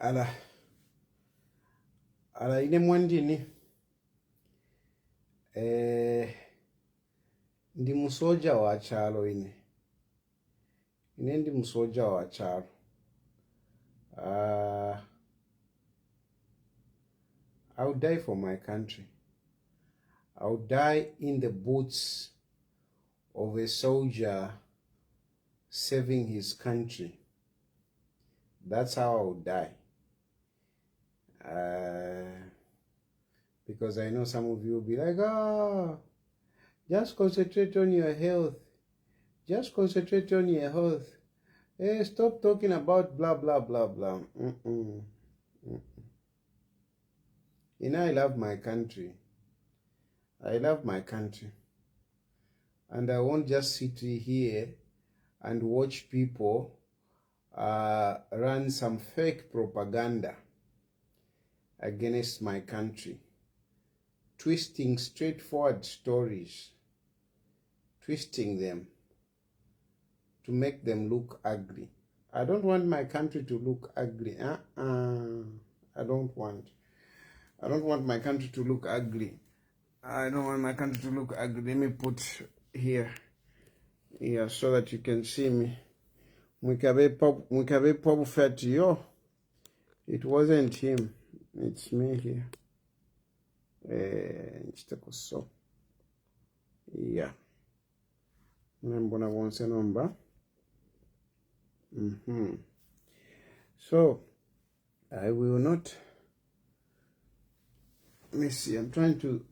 ala ine mwandini ndi musoja wa chalo ine ndi musoja wa chalo. I would die for my country. I would die in the boots of a soldier saving his country. That's how I would die. Because I know some of you will be like, just concentrate on your health. Just concentrate on your health. Hey, stop talking about blah, blah, blah, blah. You know, I love my country. I love my country. And I won't just sit here and watch people run some fake propaganda against my country, twisting straightforward stories, twisting them to make them look ugly. I don't want my country to look ugly. I don't want my country to look ugly. I don't want my country to look ugly. Let me put here so that you can see me. Mwikabe pop fat yo. It wasn't him. It's me here. So yeah. Mbona wonse number. So I will not. Let me see. I'm trying to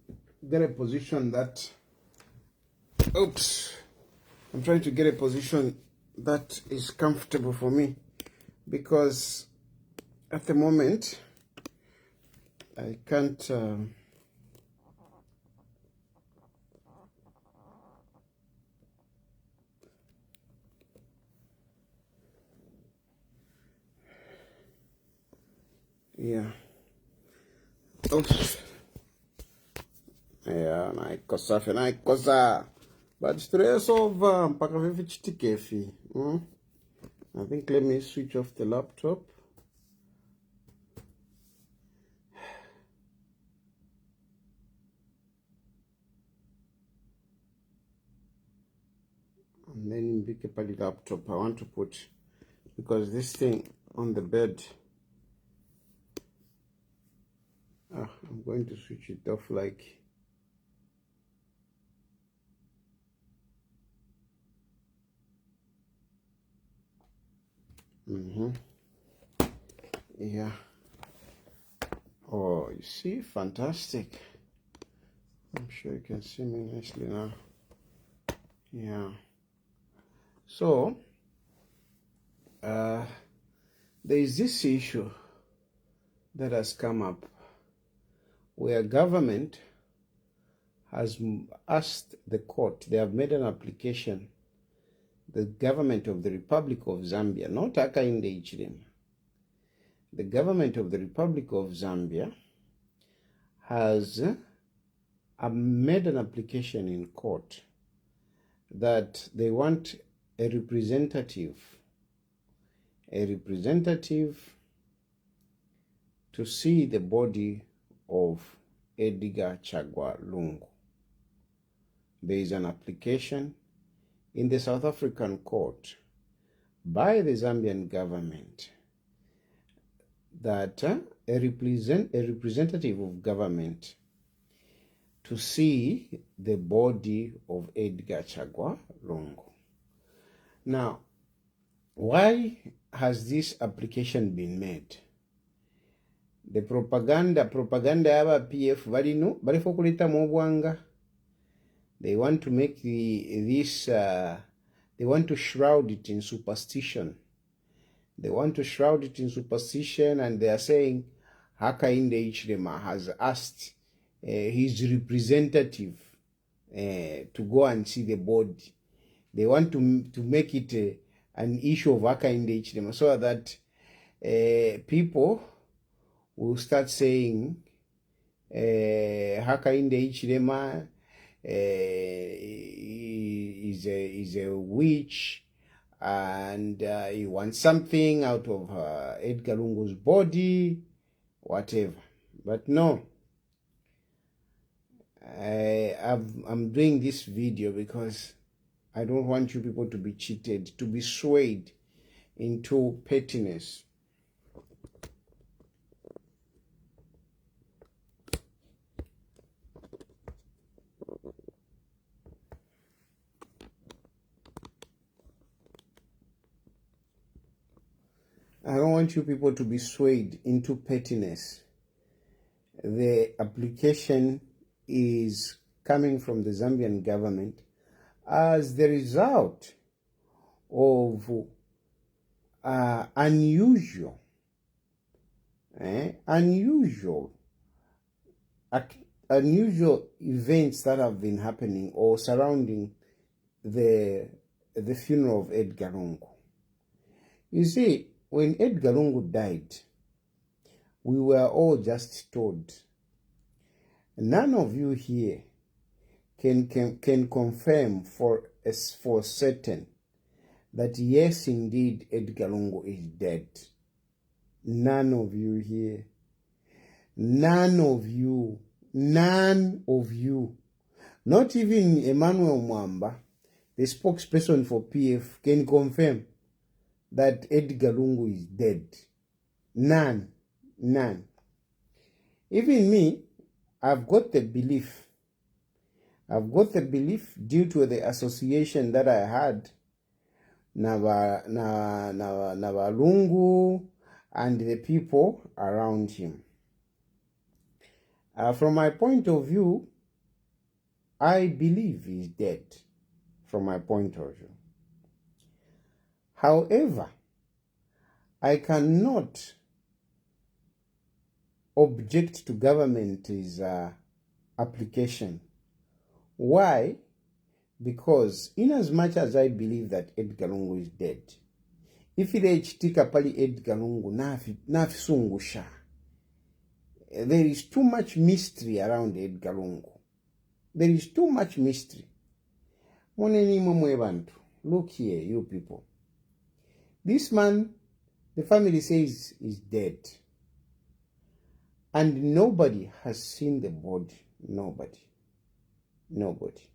get a position that. I'm trying to get a position that is comfortable for me, because at the moment I can't. Yeah. Yeah, naikosa. But stress over mpaka vivi chitikefi. I think let me switch off the laptop. And then pick up the laptop I want to put, because this thing on the bed, I'm going to switch it off like yeah. Oh, you see, fantastic. I'm sure you can see me nicely now. Yeah. So there is this issue that has come up where government has asked the court, they have made an application, the government of the Republic of Zambia, not Hakainde Hichilema. The government of the Republic of Zambia has made an application in court that they want a representative to see the body of Edgar Lungu. There is an application in the South African court by the Zambian government that a representative of government to see the body of Edgar Lungu. Now, why has this application been made? The propaganda yaba PF balifo kulita mobwanga. They want to make they want to shroud it in superstition. They want to shroud it in superstition, and they are saying Hakainde Hichilema has asked his representative to go and see the body. They want to make it an issue of Hakainde Hichilema, so that people will start saying Hakainde Hichilema is a witch, and he wants something out of Edgar Lungu's body, whatever. But no, I'm doing this video because I don't want you people to be cheated, to be swayed into pettiness. I don't want you people to be swayed into pettiness. The application is coming from the Zambian government as the result of unusual events that have been happening or surrounding the funeral of Edgar Lungu. You see, when Edgar Lungu died, we were all just told. None of you here can confirm for certain that yes, indeed, Edgar Lungu is dead. None of you here. None of you. None of you. Not even Emmanuel Mwamba, the spokesperson for PF, can confirm that Edgar Lungu is dead. None. None. Even me, I've got the belief. I've got the belief due to the association that I had Nava Lungu and the people around him. From my point of view, I believe he's dead. From my point of view. However, I cannot object to government's application. Why? Because in as much as I believe that Edgar Lungu is dead, if ile chitika pali Edgar Lungu nafisungusha, there is too much mystery around Edgar Lungu. There is too much mystery. Look here, you people. This man, the family says, is dead. And nobody has seen the body. Nobody. Nobody.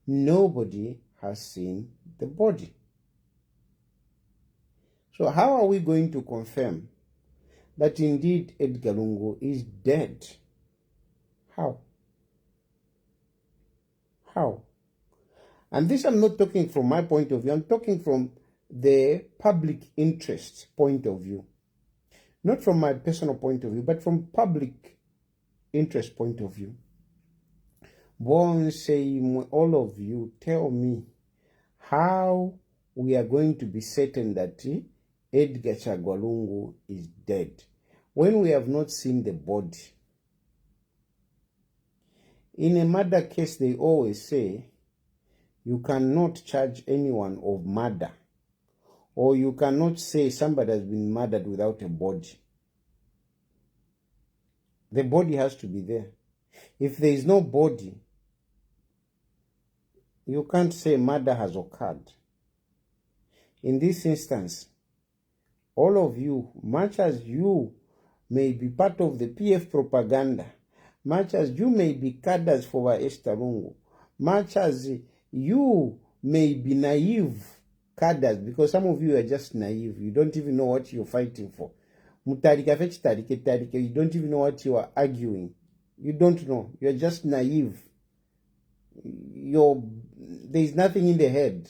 Nobody has seen the body. So how are we going to confirm that indeed Edgar Lungu is dead? How? How? And this I'm not talking from my point of view. I'm talking from the public interest point of view. Not from my personal point of view, but from public interest point of view. Born saying, all of you, tell me how we are going to be certain that Edgar Lungu is dead when we have not seen the body. In a murder case, they always say you cannot charge anyone of murder, or you cannot say somebody has been murdered without a body. The body has to be there. If there is no body, you can't say murder has occurred. In this instance, all of you, much as you may be part of the PF propaganda, much as you may be cadres for Edgar Lungu, much as you may be naive cadres, because some of you are just naive, you don't even know what you're fighting for. You don't even know what you are arguing. You don't know. You're just naive. There's nothing in the head.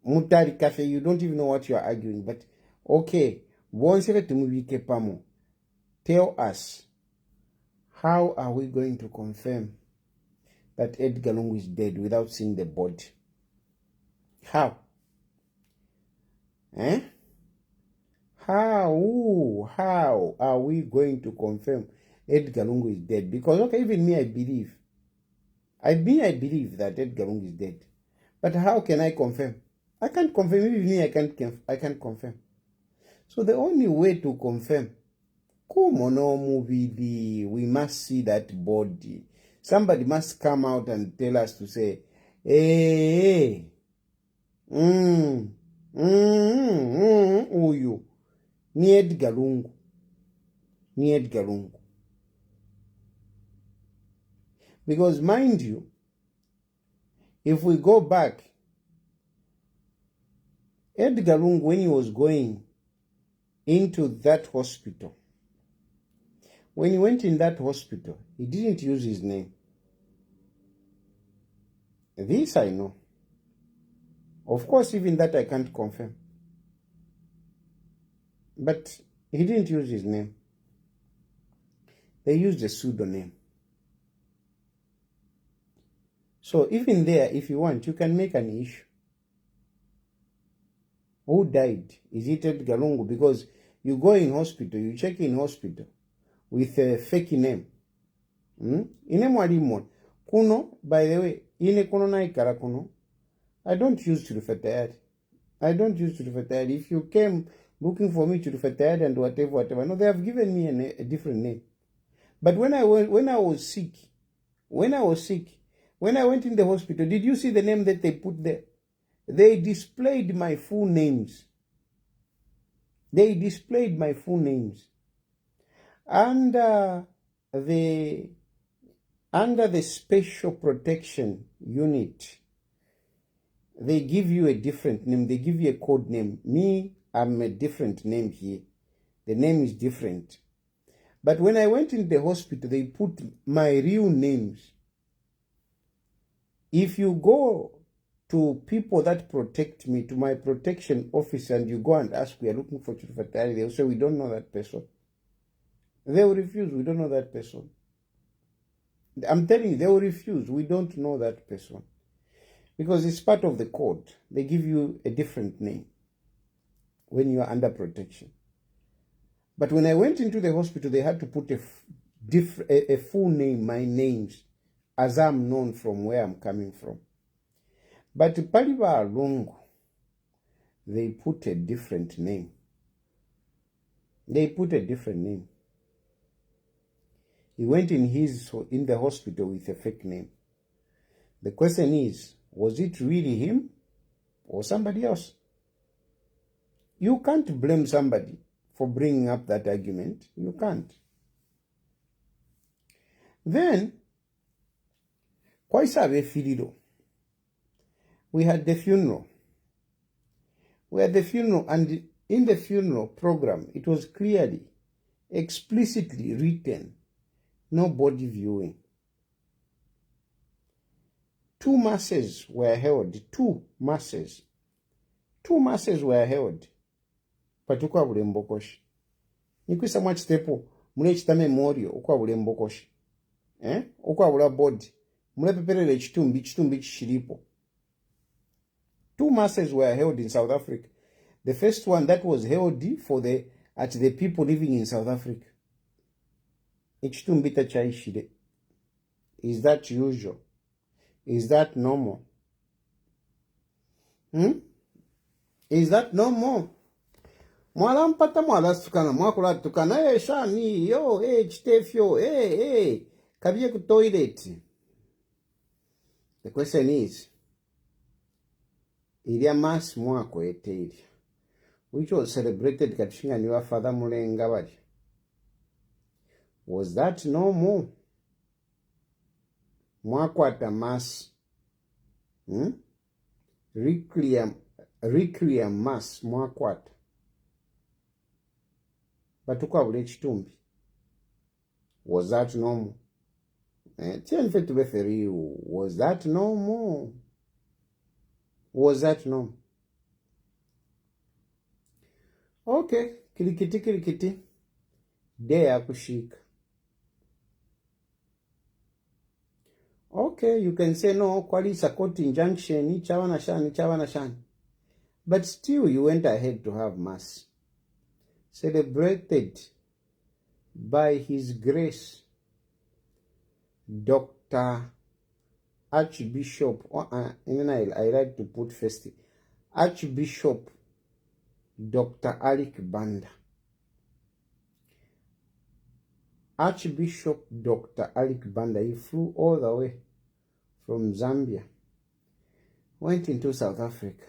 You don't even know what you are arguing. But okay, tell us, how are we going to confirm that Edgar Lungu is dead without seeing the body? How? How are we going to confirm Edgar Lungu is dead? Because okay, even me, I believe that Edgar Lungu is dead. But how can I confirm? I can't confirm. Even me, I can't confirm. So the only way to confirm, we must see that body. Somebody must come out and tell us to say, hey, Uyu ni Edgar Lungu. Ni Edgar Lungu. Because mind you, if we go back, Edgar Lungu, when he was going into that hospital, when he went in that hospital, he didn't use his name. This I know. Of course, even that I can't confirm. But he didn't use his name. They used a pseudonym. So even there, if you want, you can make an issue. Who died? Is it Edgar Lungu? Because you go in hospital, you check in hospital with a fake name. Ine mwalimu kuno, by the way, ine kuno na ikara kuno. I don't use Churufetayari. I don't use Churufetayari. If you came looking for me Churufetayari and whatever, no, they have given me a different name. But when I was sick, when I went in the hospital, did you see the name that they put there? They displayed my full names. They displayed my full names. Under the Special Protection Unit, they give you a different name. They give you a code name. Me, I'm a different name here. The name is different. But when I went in the hospital, they put my real names. If you go to people that protect me, to my protection office, and you go and ask, we are looking for Churufetayari, they'll say, we don't know that person. They will refuse, we don't know that person. I'm telling you, they will refuse, we don't know that person. Because it's part of the code. They give you a different name when you are under protection. But when I went into the hospital, they had to put a full name, my names, as I'm known from where I'm coming from. But Paliba Lungu, they put a different name. They put a different name. He went in the hospital with a fake name. The question is, was it really him or somebody else? You can't blame somebody for bringing up that argument. You can't. Then, we had the funeral. And in the funeral program, it was clearly, explicitly written, no body viewing. 2 masses were held. 2 masses. 2 masses were held. Patukwa bulembokoshi. Nikwisa mwachitepo, mune chita memorial, ukwa bulembokoshi. Ukwa bula body. Mune peperele chitumbi chishiripo. 2 masses were held in South Africa. The first one that was held at the people living in South Africa. Ichitumbita chaishire. Is that usual? Is that normal? Is that normal? Mwala mpata mwala tukana mwakula tukana shani yo chitefyo kabiye ku toilet. The question is, ilia mass mwako eteria, which was celebrated katishinga niwa Father Mulenga bali. Was that normal? Mwakwata mass. Requiem mass mwakwata. Batukwa bule chitumbi. Was that normal? Was that normal? Was that normal? Okay, kirikiti. Dea kushika. Okay, you can say no, quality court injunction, chawana shani. But still, you went ahead to have mass. Celebrated by His Grace, Dr. Archbishop, and I like to put first, Archbishop Dr. Alik Banda. Archbishop Dr. Alik Banda, he flew all the way from Zambia, went into South Africa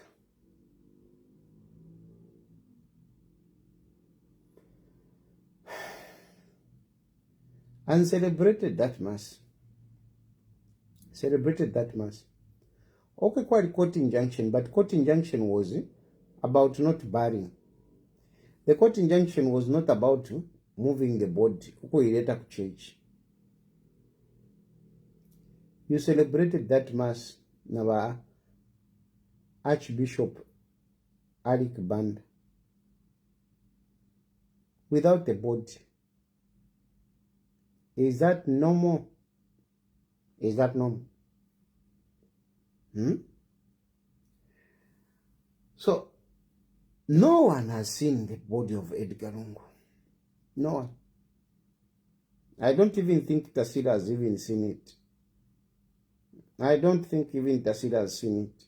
and celebrated that mass. Okay, quite court injunction, but court injunction was about not burying. The court injunction was not about moving the body. Later to church. You celebrated that mass, Nava Archbishop Alec Band, without the body. Is that normal? Is that normal? So, no one has seen the body of Edgar Lungu. No one. I don't even think Tasila has even seen it. I don't think even Tasila has seen it.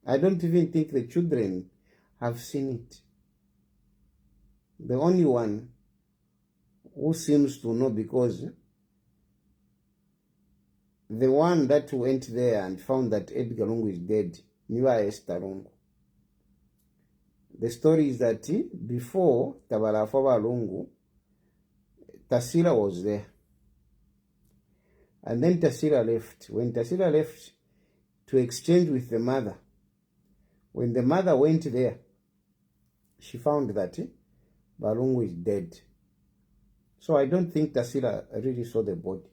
I don't even think the children have seen it. The only one who seems to know, because the one that went there and found that Edgar Lungu is dead, knew Esther Lungu. The story is that before Tabalafawa Lungu, Tasila was there. And then Tasila left. When Tasila left to exchange with the mother, when the mother went there, she found that Balungu is dead. So I don't think Tasila really saw the body.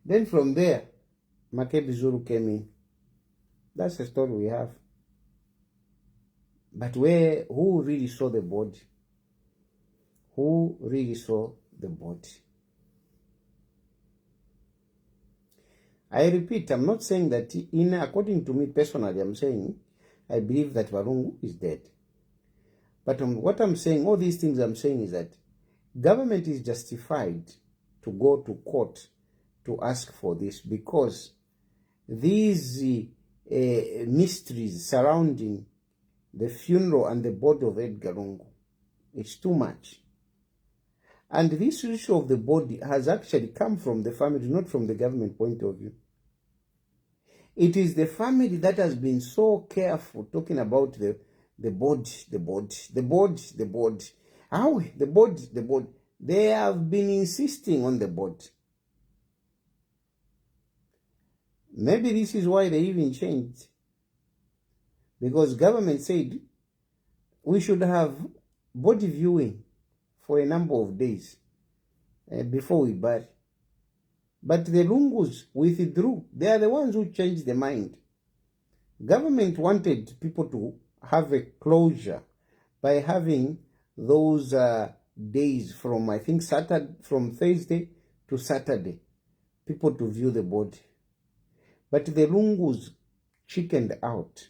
Then from there, Makebi Zulu came in. That's the story we have. But who really saw the body? Who really saw the body? I repeat, I'm not saying that, according to me personally, I'm saying I believe that Balungu is dead. But what I'm saying, all these things I'm saying is that government is justified to go to court to ask for this, because these mysteries surrounding the funeral and the body of Edgar Lungu, it's too much. And this issue of the body has actually come from the family, not from the government point of view. It is the family that has been so careful talking about the body. How? The body. They have been insisting on the body. Maybe this is why they even changed. Because government said we should have body viewing for a number of days before we bury. But the Lungus withdrew. They are the ones who changed the mind. Government wanted people to have a closure by having those days from, I think, from Thursday to Saturday, people to view the body. But the Lungus chickened out.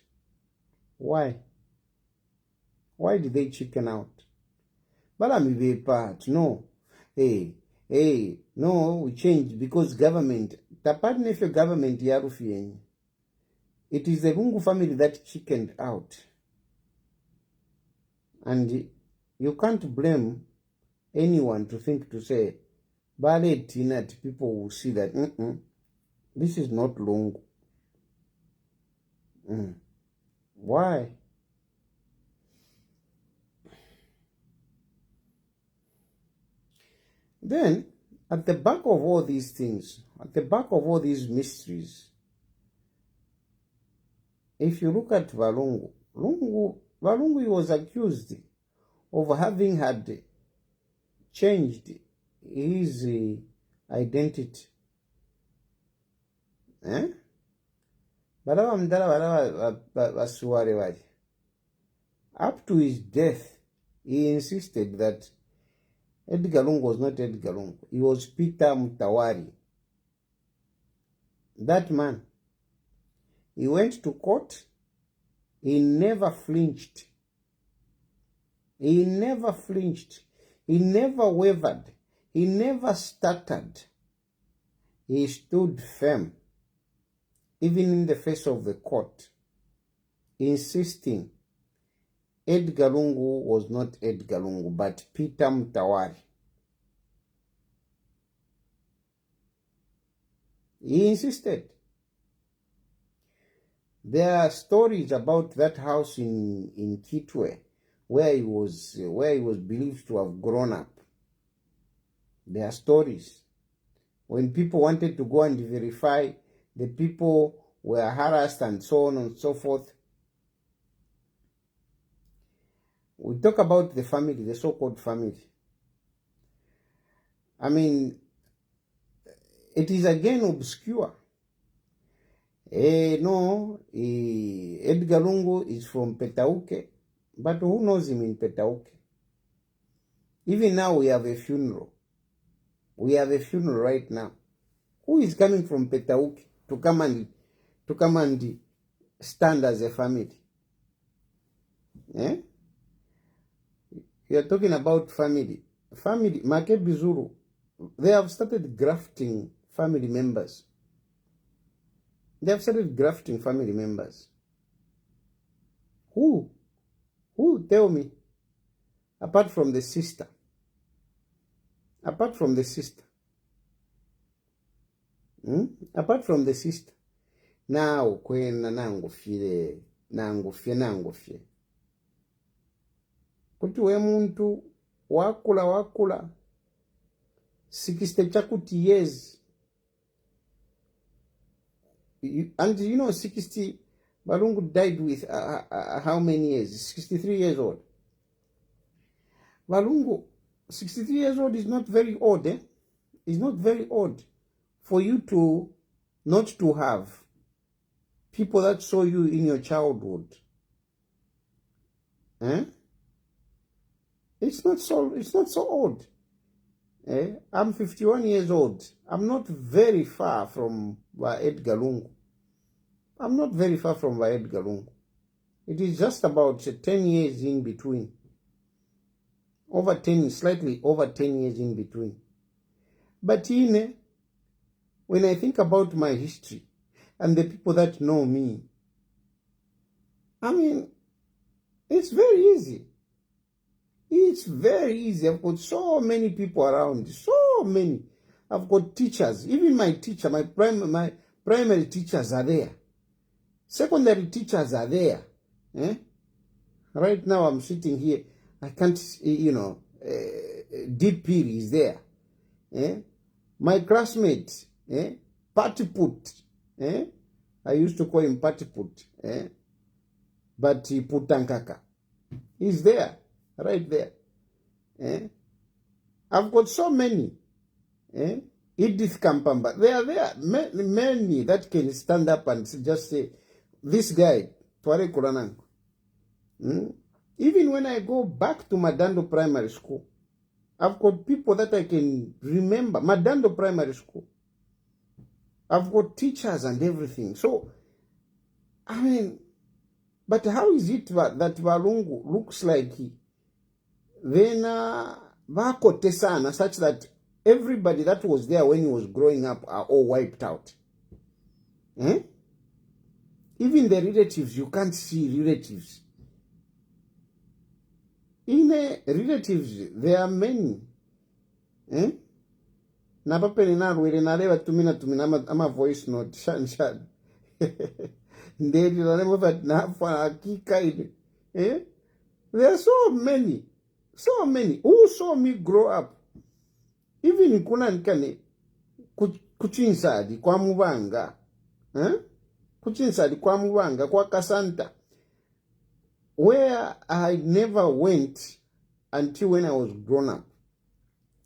Why? Why did they chicken out? Balami part. No. No, we changed because government. Tapatne for government yarufien. It is the Lungu family that chickened out. And you can't blame anyone to say, ballet tinat, people will see that this is not Lungu. Why? Then, at the back of all these things, at the back of all these mysteries, if you look at Balungu was accused of having had changed his identity. Up to his death, he insisted that Edgar Lungu was not Edgar Lungu. He was Peter Mutawari. That man, he went to court. He never flinched. He never flinched. He never wavered. He never stuttered. He stood firm, even in the face of the court, insisting Edgar Lungu was not Edgar Lungu, but Peter Mutawari. He insisted. There are stories about that house in Kitwe where he was believed to have grown up. Their stories. When people wanted to go and verify, the people were harassed and so on and so forth. We talk about the family, the so-called family. I mean, it is again obscure. No, Edgar Lungu is from Petauke, but who knows him in Petauke? Even now we have a funeral. We have a funeral right now. Who is coming from Petauke to come and stand as a family? Eh? You are talking about family. Family, Makebizuru, they have started grafting family members. They have started grafting family members. Who? Who? Tell me. Apart from the sister. Apart from the sister. Apart from the sister. Now, kwena nangofile. Nangofie. Kuti we muntu wakula 60 chakuti years. And you know 60, Balungu died with how many years? 63 years old. Balungu, 63 years old is not very old, eh? It's not very old for you to not to have people that saw you in your childhood. Eh? It's not so old. Eh? I'm 51 years old. I'm not very far from Edgar Lungu. I'm not very far from Edgar Lungu. It is just about 10 years in between. Slightly over 10 years in between. But when I think about my history and the people that know me, I mean, it's very easy. It's very easy. I've got so many people around. So many. I've got teachers. Even my teacher, my primary teachers are there. Secondary teachers are there. Eh? Right now I'm sitting here. I can't, DP is there. Eh? My classmate, Patiput. I used to call him Patiput. But Putankaka. He's there. Right there. I've got so many. Edith Kampamba. They are there. Many that can stand up and just say, this guy, Tware Kurananko. Even when I go back to Madando Primary School, I've got people that I can remember. Madando Primary School. I've got teachers and everything. So, I mean, but how is it that Balungu looks like he? Then, Vakotesana, such that everybody that was there when he was growing up are all wiped out. Even the relatives, you can't see relatives. In relatives, there are many. Napapeli narwele naleva tumina ama voice note shan. Ndeli naleva nafa hakika ile. There are so many. So many. Who saw me grow up? Even kuna nkane kuchinsadi kwa mubanga. Kuchinsadi kwa mubanga kwa Kasanta. Where I never went until when I was grown up.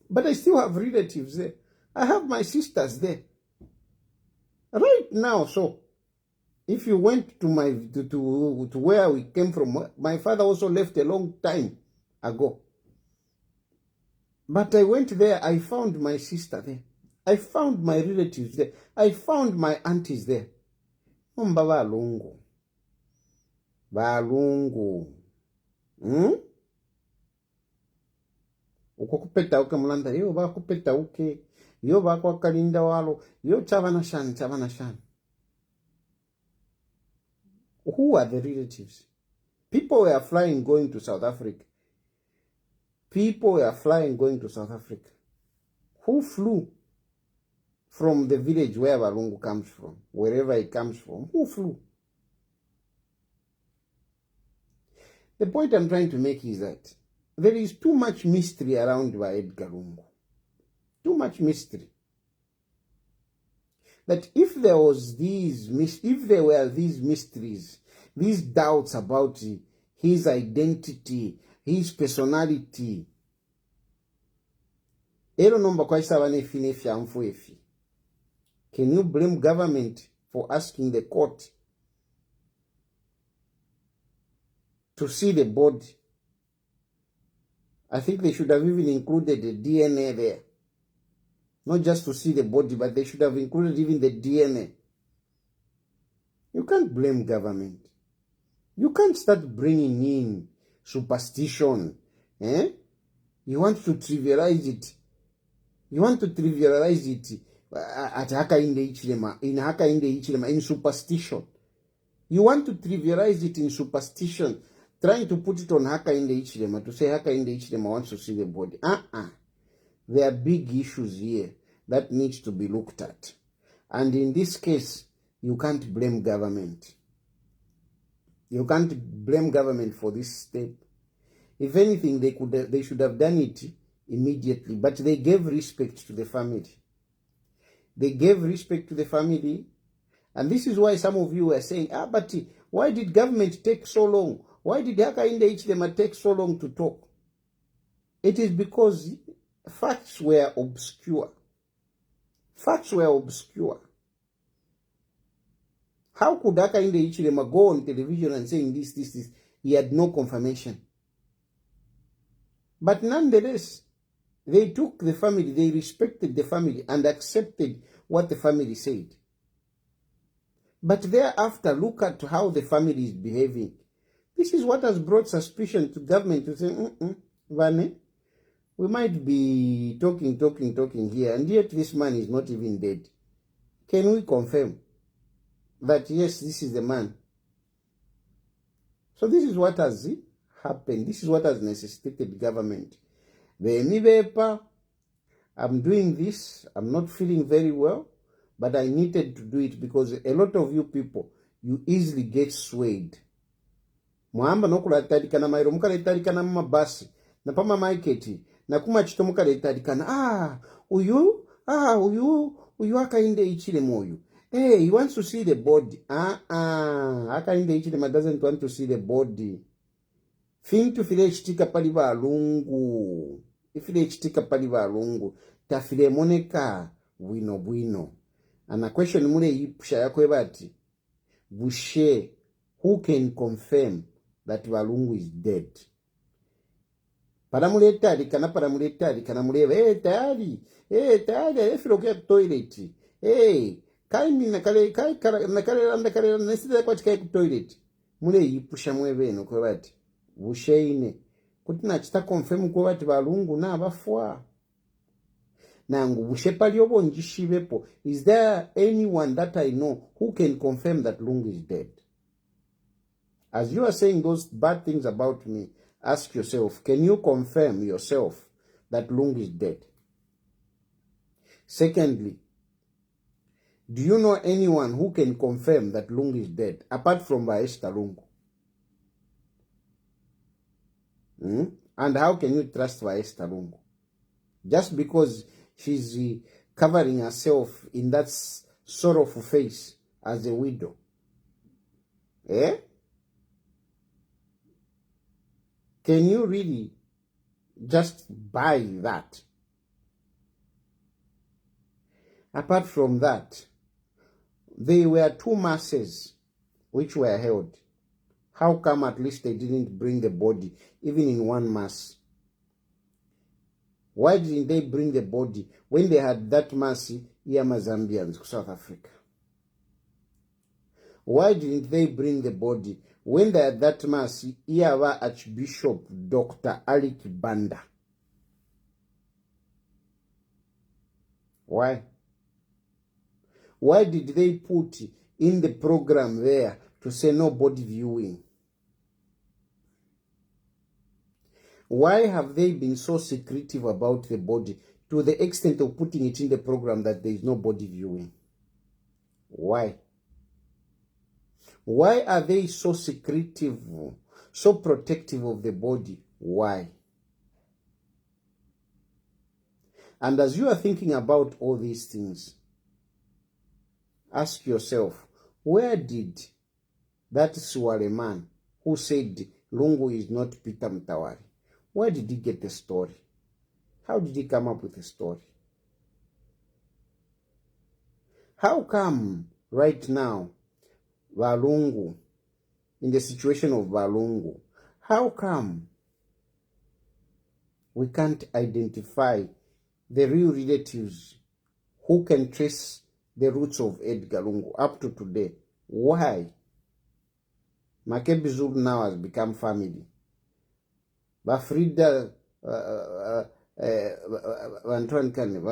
But I still have relatives there. I have my sisters there. Right now, so if you went to to where we came from, my father also left a long time ago. But I went there, I found my sister there. I found my relatives there. I found my aunties there. Mbaba Lungu. Balungu. Uko kupeta uke mulanda. Yo ba kupeta uke. Yo ba kwa kalinda walo. Yo chavana shan. Who are the relatives? People were flying going to South Africa. People were flying going to South Africa. Who flew from the village where Balungu comes from? Wherever he comes from. Who flew? The point I'm trying to make is that there is too much mystery around Edgar Lungu. Too much mystery. That if there were these mysteries, these doubts about his identity, his personality, can you blame government for asking the court to see the body? I think they should have even included the DNA there. Not just to see the body, but they should have included even the DNA. You can't blame government. You can't start bringing in superstition. You want to trivialize it. At Hakainde Ichilema, in superstition. You want to trivialize it in superstition, trying to put it on Hakainde Ichilema, to say Hakainde Ichilema wants to see the body. There are big issues here that needs to be looked at. And in this case, you can't blame government. You can't blame government for this step. If anything, they should have done it immediately, but they gave respect to the family. They gave respect to the family, and this is why some of you were saying, but why did government take so long? Why did Hakainde Ichilema take so long to talk? It is because facts were obscure. Facts were obscure. How could Hakainde Ichilema go on television and saying this? He had no confirmation. But nonetheless, they took the family, they respected the family and accepted what the family said. But thereafter, look at how the family is behaving. This is what has brought suspicion to government to say, Vane, we might be talking here, and yet this man is not even dead. Can we confirm that, yes, this is the man? So this is what has happened. This is what has necessitated government. I'm doing this. I'm not feeling very well, but I needed to do it because a lot of you people, you easily get swayed. Muhamba nokulatarikana mairo mukalatarikana mumabasi na pama market na kumachito mukalatarikana uyu Hakainde Ichilema uyu. Hey, he wants to see the body. Hakainde Ichilema doesn't want to see the body. Fintu file chitika pali Lungu. Ifile chitika pali Lungu. Tafile moneka bwino. And a question mule yipusha yako ebati. Bushe, who can confirm that Lungu is dead? Paramuleta kana muleva, tayari, efilo kia toilet. Kai nesida kwa tika toilet. Mule yipusha mweveno kwa bati. Bushe ine. Kutina chita confirm kwa bati Lungu na abafwa. Nangu bushe pali obo njishivepo. Is there anyone that I know who can confirm that Lungu is dead? As you are saying those bad things about me, ask yourself, can you confirm yourself that Lungu is dead? Secondly, do you know anyone who can confirm that Lungu is dead, apart from Edgar Lungu? And how can you trust Edgar Lungu? Just because she's covering herself in that sorrowful face as a widow. Can you really just buy that? Apart from that, there were 2 masses which were held. How come at least they didn't bring the body, even in one mass? Why didn't they bring the body when they had that mass here, Zambians, South Africa? Why didn't they bring the body when they had that mass here, Archbishop Dr. Alik Banda? Why? Why did they put in the program there to say no body viewing? Why have they been so secretive about the body to the extent of putting it in the program that there is no body viewing? Why? Why are they so secretive, so protective of the body? Why? And as you are thinking about all these things, ask yourself, where did that Swale man who said Lungu is not Peter Mtawari, where did he get the story? How did he come up with the story? How come right now, Lungu, in the situation of Lungu, how come we can't identify the real relatives who can trace the roots of Edgar Lungu up to today? Why? Makebi Zulu now has become family. Bafrida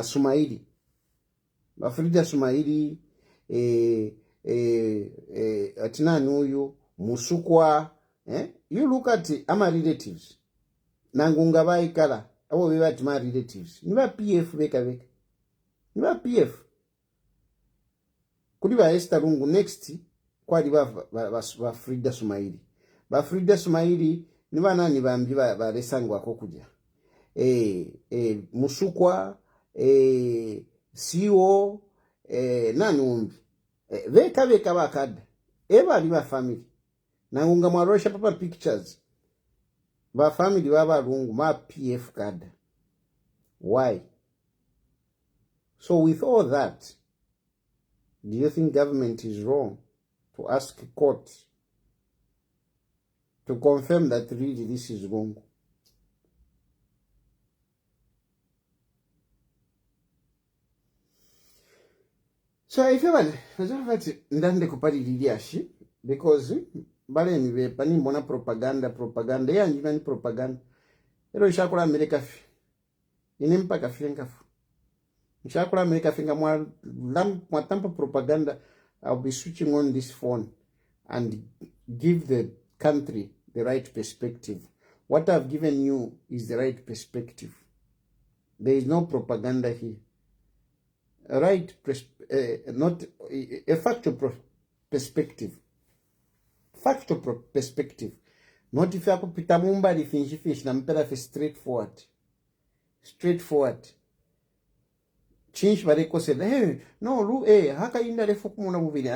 Sumaili. Bafrida Sumaili atina nuyu Musukwa. You look at our relatives. Nangunga baikala. Abo bebati my relatives. Niba PF beka. Niba PF. Kuli ba Esther Lungu next kwali ba Frida Sumaili. Ba Frida Sumaili niba nani bambi ba lesangwa kokuja. Musukwa Siwo nani umbi. Beka bakada. Eba liba family. Nangunga marosha papa pictures. Ba family baba Lungu ma PF card. Why? So with all that, do you think government is wrong to ask court to confirm that really this is wrong? So I feel that ndande kupali lidiashi because bale ni be pani mona propaganda ya njina ni propaganda ero ishakula America fi inimpa kafienga fu ishakula America finga mwa tampa propaganda. I'll be switching on this phone and give the country the right perspective. What I've given you is the right perspective. There is no propaganda here. Not a factual perspective. Factual perspective. Not if you have pita mumba di fish na mpera fe straightforward. Straightforward. Change bareko said, hey, no, haka inda lefu kumuna muvili.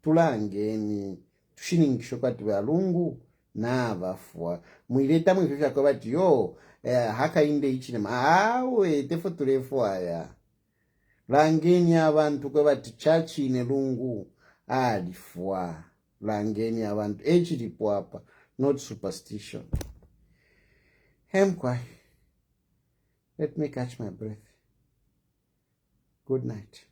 Tulangeni. Tushiningisho kati wa Lungu. Na vafua. Mwileta mwififia kwa bati, yo, haka inde ichine. Tefo tulefu haya. Langeni abantu kwa bati chachi ine Lungu. Alifua. Langeni abantu. Echilipo hapa. Not superstition. Hemkwai. Let me catch my breath. Good night.